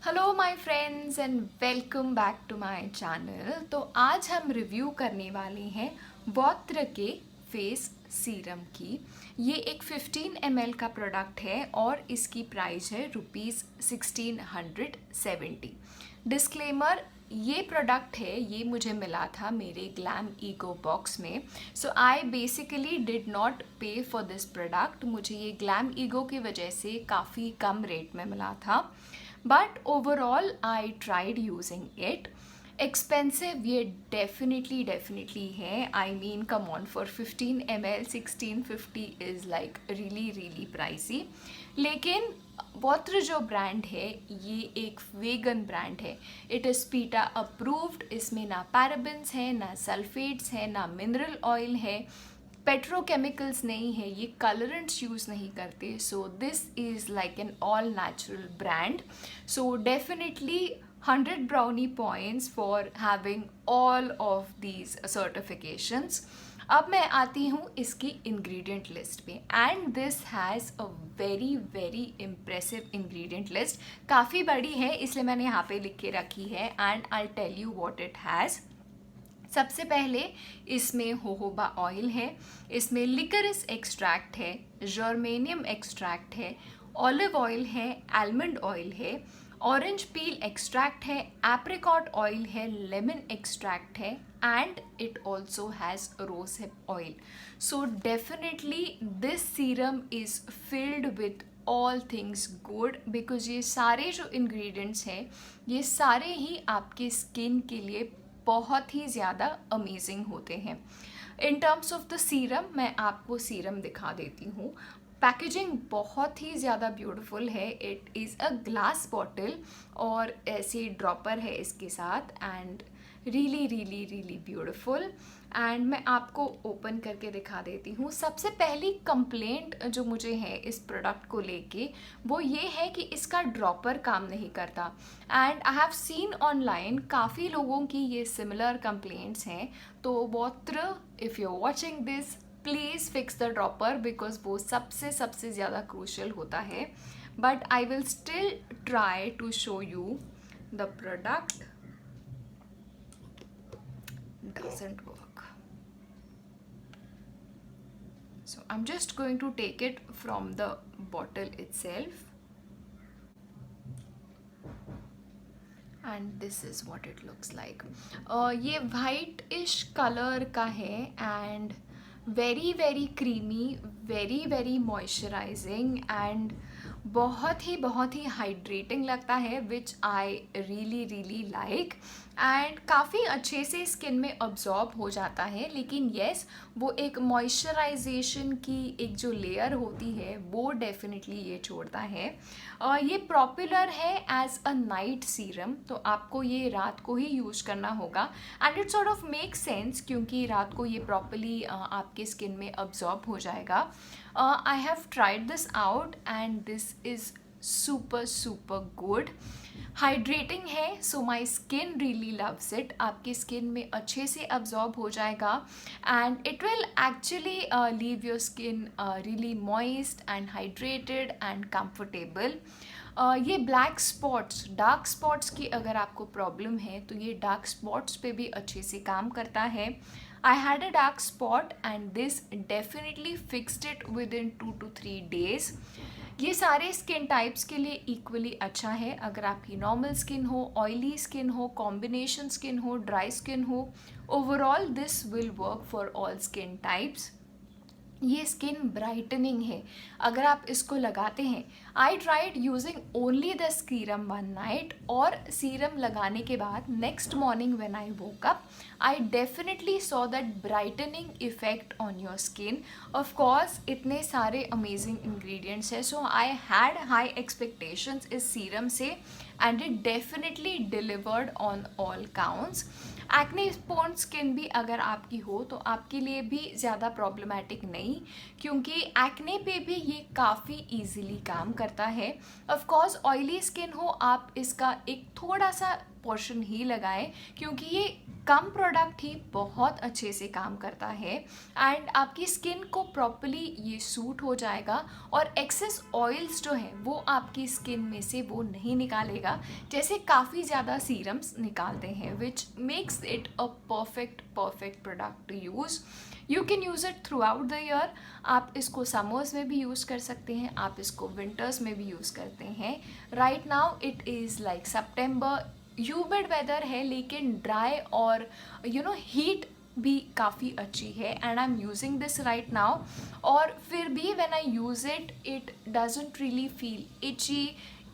Hello my friends and welcome back to my channel. तो आज हम रिव्यू करने वाले हैं वॉत्र के फेस सीरम की। ये एक 15 ml का प्रोडक्ट है और इसकी प्राइस है ₹1670। डिस्क्लेमर, ये प्रोडक्ट है, ये मुझे मिला था मेरे ग्लैम ईगो बॉक्स में। सो आई बेसिकली डिड नॉट पे फॉर दिस प्रोडक्ट। मुझे ये ग्लैम ईगो की वजह से काफ़ी कम रेट में मिला था, but overall I tried using it. Expensive ये डेफिनेटली है। I mean come on, for 15 ml 1650 is like really pricey. लेकिन वॉत्र जो ब्रांड है ये एक वेगन ब्रांड है। इट इज़ पीटा अप्रूव्ड। इसमें ना पैराबेन्स है, ना सल्फेट्स है, ना मिनरल ऑयल है, पेट्रोकेमिकल्स नहीं है, ये कलरेंट्स यूज़ नहीं करते। So this is like an all natural brand. So definitely 100 brownie points for having all of these certifications. अब मैं आती हूँ इसकी इंग्रेडिएंट लिस्ट पे, and this has a very impressive ingredient list. काफ़ी बड़ी है इसलिए मैंने यहाँ पे लिख के रखी है, and I tell you what it has. सबसे पहले इसमें होहोबा ऑयल है, इसमें लिकरिस एक्सट्रैक्ट है, जर्मेनियम एक्सट्रैक्ट है, ऑलिव ऑयल है, आलमंड ऑयल है, ऑरेंज पील एक्सट्रैक्ट है, एप्रिकॉट ऑयल है, लेमन एक्सट्रैक्ट है, and it also has rose hip oil. So definitely this serum is filled with all things good, because ये सारे जो ingredients हैं ये सारे ही आपके स्किन के लिए बहुत ही ज़्यादा अमेजिंग होते हैं। इन टर्म्स ऑफ द सीरम, मैं आपको सीरम दिखा देती हूँ। पैकेजिंग बहुत ही ज़्यादा ब्यूटीफुल है। It is a glass bottle और ऐसे ड्रॉपर है इसके साथ, एंड रियली ब्यूटीफुल। एंड मैं आपको ओपन करके दिखा देती हूँ। सबसे पहली कंप्लेंट जो मुझे है इस प्रोडक्ट को लेके वो ये है कि इसका ड्रॉपर काम नहीं करता, and I have seen online काफ़ी लोगों की ये सिमिलर कंप्लेंट्स हैं। तो वॉत्र, if you are watching this, please fix the dropper, because वो सबसे ज़्यादा क्रूशियल होता है। But I will still try to show you the product. Doesn't work. So I'm just going to take it from the bottle itself, and this is what it looks like. ये white-ish color का है, and very creamy, very moisturizing, and बहुत ही hydrating लगता है, विच I really like. And काफ़ी अच्छे से skin में अब्जॉर्ब हो जाता है। लेकिन येस, वो एक मॉइस्चराइजेशन की एक जो लेयर होती है वो डेफिनेटली ये छोड़ता है। ये पॉपुलर है एज अ नाइट सीरम, तो आपको ये रात को ही यूज़ करना होगा, and it sort of make sense क्योंकि रात को ये प्रॉपरली आपके स्किन में अब्जॉर्ब हो जाएगा। I have tried this out and this is super good. Hydrating है, so my skin really loves it. आपकी स्किन में अच्छे से अब्जॉर्ब हो जाएगा, and it will actually leave your skin really moist and hydrated and comfortable. ये black spots, dark spots की अगर आपको प्रॉब्लम है तो ये डार्क स्पॉट्स पे भी अच्छे से काम करता है। I had a dark spot and this definitely fixed it within 2 to 3 days. ये सारे स्किन टाइप्स के लिए इक्वली अच्छा है। अगर आपकी नॉर्मल स्किन हो, ऑयली स्किन हो, कॉम्बिनेशन स्किन हो, ड्राई स्किन हो, overall this will work for all skin types. ये स्किन ब्राइटनिंग है अगर आप इसको लगाते हैं। I tried using only the serum one night, और सीरम लगाने के बाद next morning when I woke up I definitely saw that brightening effect on your skin. Of course इतने सारे अमेजिंग इंग्रेडिएंट्स हैं, सो आई हैड हाई एक्सपेक्टेशंस इस serum से, and it definitely delivered on all counts. Acne prone skin भी अगर आपकी हो तो आपके लिए भी ज़्यादा प्रॉब्लमेटिक नहीं, क्योंकि एक्ने पे भी ये काफ़ी इजीली काम करता है। ऑफ कोर्स ऑयली स्किन हो, आप इसका एक थोड़ा सा पोर्शन ही लगाएं, क्योंकि ये कम प्रोडक्ट ही बहुत अच्छे से काम करता है एंड आपकी स्किन को प्रॉपर्ली ये सूट हो जाएगा और एक्सेस ऑयल्स जो हैं वो आपकी स्किन में से वो नहीं निकालेगा जैसे काफ़ी ज़्यादा सीरम्स निकालते हैं, which makes it a perfect product to use. You can use it throughout the year. आप इसको समर्स में भी यूज़ कर सकते हैं, आप इसको विंटर्स में भी यूज़ करते हैं। Right now it is like सितंबर, ह्यूमिड वेदर है लेकिन ड्राई और हीट भी काफ़ी अच्छी है and I am using this right now. और फिर भी when I use it it doesn't really feel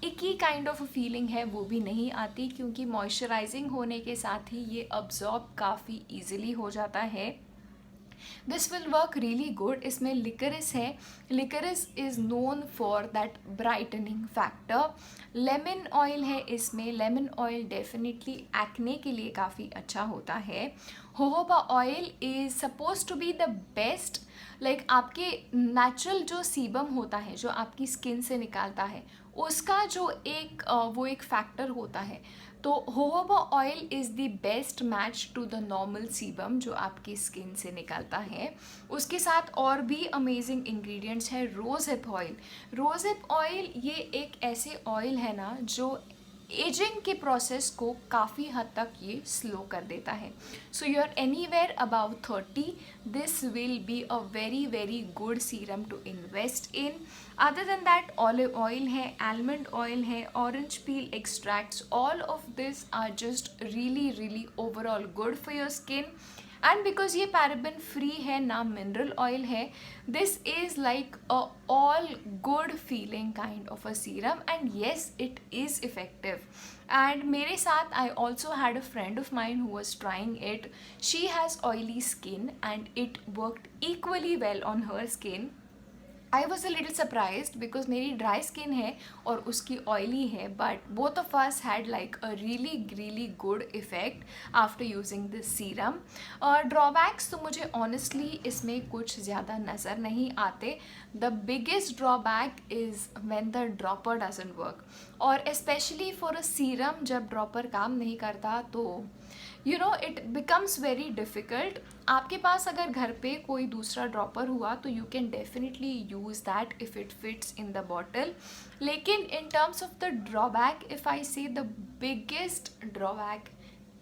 icky kind of feeling है वो भी नहीं आती, क्योंकि मॉइस्चराइजिंग होने के साथ ही ये अब्जॉर्ब काफ़ी ईजिली हो जाता है। This will work really good. इसमें लिकरिस है, liquorice is known for that brightening factor. Lemon oil है इसमें, लेमन ऑयल डेफिनेटली एक्ने के लिए काफ़ी अच्छा होता है। Jojoba oil is suppose to be the best, like आपके नेचुरल जो सीबम होता है जो आपकी स्किन से निकालता है उसका जो वो एक फैक्टर होता है, तो jojoba oil is the best match to the normal sebum जो आपकी स्किन से निकलता है। उसके साथ और भी अमेजिंग इंग्रेडिएंट्स है। Rose hip oil, rose hip oil ये एक ऐसे ऑयल है ना जो एजिंग के प्रोसेस को काफ़ी हद तक ये स्लो कर देता है। So you are anywhere about 30, this will be a very good serum to invest in. Other than that olive oil है, आलमंड ऑयल है, orange peel extracts, all of this are just really overall good for your skin. And because ये paraben free है ना mineral oil है, this is like a all good feeling kind of a serum and yes it is effective. And मेरे साथ I also had a friend of mine who was trying it. She has oily skin and it worked equally well on her skin. I was a little surprised because मेरी dry skin है और उसकी oily है, but both of us had like a really good effect after using this serum. Drawbacks तो मुझे honestly इसमें कुछ ज़्यादा नज़र नहीं आते। The biggest drawback is when the dropper doesn't work, और स्पेशली फॉर अ सीरम जब ड्रॉपर काम नहीं करता तो इट बिकम्स वेरी डिफ़िकल्ट। आपके पास अगर घर पे कोई दूसरा ड्रॉपर हुआ तो you can definitely use that if it fits in the bottle. लेकिन in terms of the drawback, if I say the biggest drawback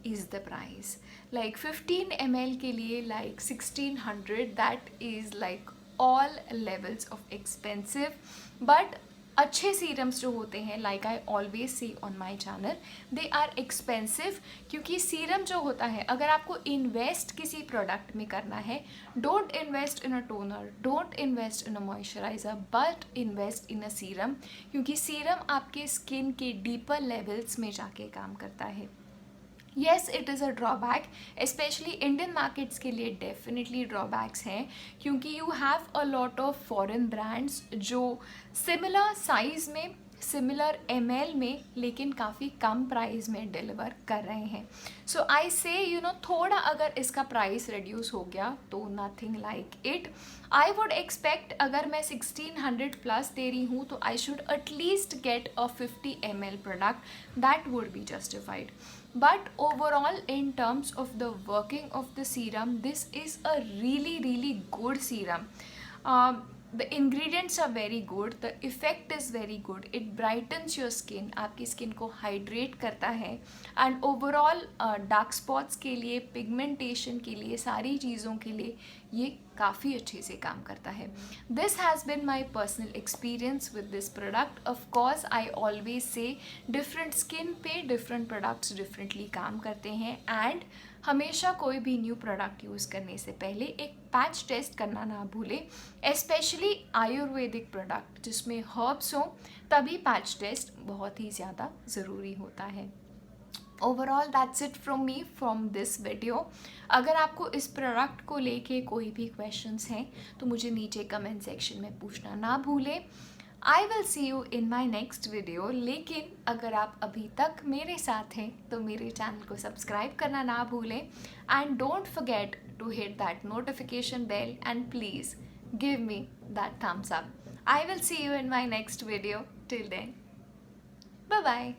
is the price. Like 15 ml के लिए like 1600, that is like all levels of expensive. But अच्छे serums जो होते हैं, like I always see on my channel, they are expensive, क्योंकि serum जो होता है अगर आपको इन्वेस्ट किसी प्रोडक्ट में करना है, don't invest in a toner, don't invest in a moisturiser, but invest in a serum, क्योंकि सीरम आपके स्किन के डीपर लेवल्स में जाके काम करता है। Yes it is a drawback, specially Indian markets के लिए डेफिनेटली ड्रॉबैक्स हैं, क्योंकि you have a lot of foreign brands जो सिमिलर साइज़ में, सिमिलर ml में, लेकिन काफ़ी कम प्राइस में डिलीवर कर रहे हैं। सो आई से थोड़ा अगर इसका प्राइस रिड्यूस हो गया तो nothing like it. I would expect अगर मैं 1600 प्लस दे रही हूँ तो I should at least get a 50 ml product, that would be justified. But overall, in terms of the working of the serum, this is a really good serum. The ingredients are very good, the effect is very good, it brightens your skin, आपकी skin को hydrate करता है, and overall dark spots के लिए, pigmentation के लिए, सारी चीज़ों के लिए ये काफ़ी अच्छे से काम करता है। This has been my personal experience with this product. Of course I always say different skin पे डिफरेंट प्रोडक्ट्स डिफरेंटली काम करते हैं, एंड हमेशा कोई भी न्यू प्रोडक्ट यूज़ करने से पहले एक पैच टेस्ट करना ना भूलें, स्पेशली आयुर्वेदिक प्रोडक्ट जिसमें हर्ब्स हों, तभी पैच टेस्ट बहुत ही ज़्यादा ज़रूरी होता है। Overall that's it from me from this video. अगर आपको इस प्रोडक्ट को लेके कोई भी क्वेश्चंस हैं तो मुझे नीचे कमेंट सेक्शन में पूछना ना भूलें। आई will see you in my next video. लेकिन अगर आप अभी तक मेरे साथ हैं तो मेरे चैनल को सब्सक्राइब करना ना भूलें, and don't forget to hit that notification bell, and please give me that thumbs up. I will see you in my next video. Till then, bye bye.